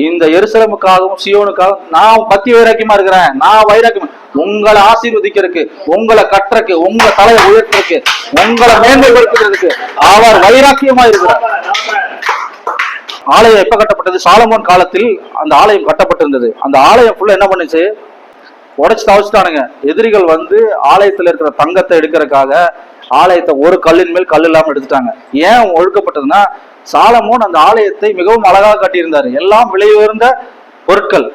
இந்த எருசலேமுக்காகவும் சியோனுக்காகவும் நான் பக்தி வைராக்கியமா இருக்கிறேன். நான் வைராக்கியம் உங்களை ஆசீர்வதிக்கிறதுக்கு, உங்களை கட்டுறதுக்கு, உங்க தலையை உயர்த்துறதுக்கு, உங்களை மேன்மைப்படுத்துறதுக்கு அவர் வைராக்கியமா இருக்கிறார். ஆலயம் எப்ப கட்டப்பட்டது? சாலமோன் காலத்தில் அந்த ஆலயம் கட்டப்பட்டிருந்தது. அந்த ஆலயம் ஃபுல்லா என்ன பண்ணுச்சு? உடைச்சு தவச்சுட்டானுங்க. எதிரிகள் வந்து ஆலயத்துல இருக்கிற தங்கத்தை எடுக்கிறதுக்காக ஆலயத்தை ஒரு கல்லின் மேல் கல் இல்லாம எடுத்துட்டாங்க. ஏன் ஒழுக்கப்பட்டதுன்னா, சாலமோன் அந்த ஆலயத்தை மிகவும் அழகாக கட்டியிருந்தாரு. எல்லாம் விலை உயர்ந்த பொருட்கள்,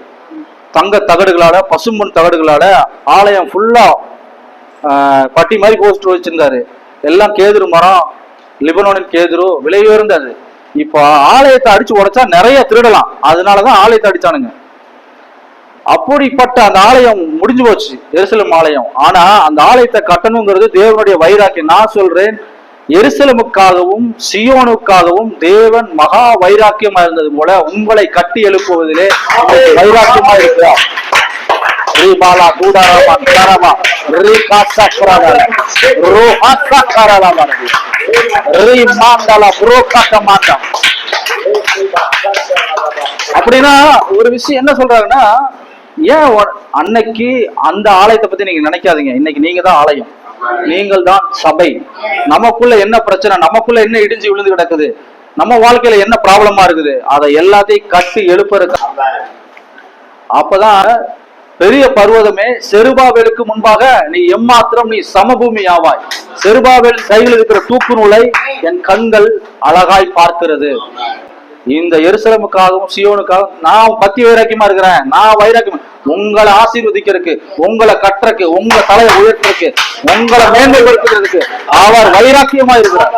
தங்க தகடுகளால, பசும்பொன் தகடுகளால ஆலயம் ஃபுல்லா பட்டி மாதிரி போஸ்ட் வச்சிருந்தாரு. எல்லாம் கேதுரு மரம், லிபனோனின் கேதுரு, விலை உயர்ந்தது. இப்போ ஆலயத்தை அடிச்சு உடைச்சா நிறைய திருடலாம், அதனாலதான் ஆலயத்தை அடிச்சானுங்க. அப்படிப்பட்ட அந்த ஆலயம் முடிஞ்சு போச்சு, எருசலேம் ஆலயம். ஆனா அந்த ஆலயத்தை கட்டணுங்கிறது தேவனுடைய வைராக்கியம். நான் சொல்றேன், எருசலேமுக்காகவும் சியோனுக்காகவும் தேவன் மகா வைராக்கியமா இருந்தது போல உங்களை கட்டி எழுப்புவதிலே வைராக்கியமா இருக்கிறார். அப்படின்னா ஒரு விஷயம் என்ன சொல்றாங்கன்னா, ஏன் அன்னைக்கு அந்த ஆலயத்தை பத்தி நீங்க நினைக்காதீங்க. இன்னைக்கு நீங்க தான் ஆலயம், நீங்கள் தான் சபை. நமக்குள்ள என்ன பிரச்சனை, நமக்குள்ள என்ன இடிஞ்சு விழுந்து கிடக்குது, நம்ம வாழ்க்கையில என்ன ப்ராப்ளமா இருக்குது, அதை எல்லாத்தையும் கட்டி எழுப்புறதுக்கு. அப்பதான் பெரிய பர்வதமே, செருபாபேலுக்கு முன்பாக நீ எம்மாத்திரம், நீ சமபூமி ஆவாய். செருபாபேல் கையில் இருக்கிற தூக்கு நூலை என் கண்கள் அழகாய் பார்க்கிறது. இந்த எருசலேமுக்காகவும் சியோனுக்காகவும் நான் பக்தி வைராக்கியமா இருக்கிறேன். நான் வைராக்கியம் உங்களை ஆசீர்வதிக்கிறதுக்கு, உங்களை கட்டுறதுக்கு, உங்க தலையை உயர்த்துறதுக்கு, உங்களை மேன்மைப்படுத்துறதுக்கு அவர் வைராக்கியமா இருக்கிறார்.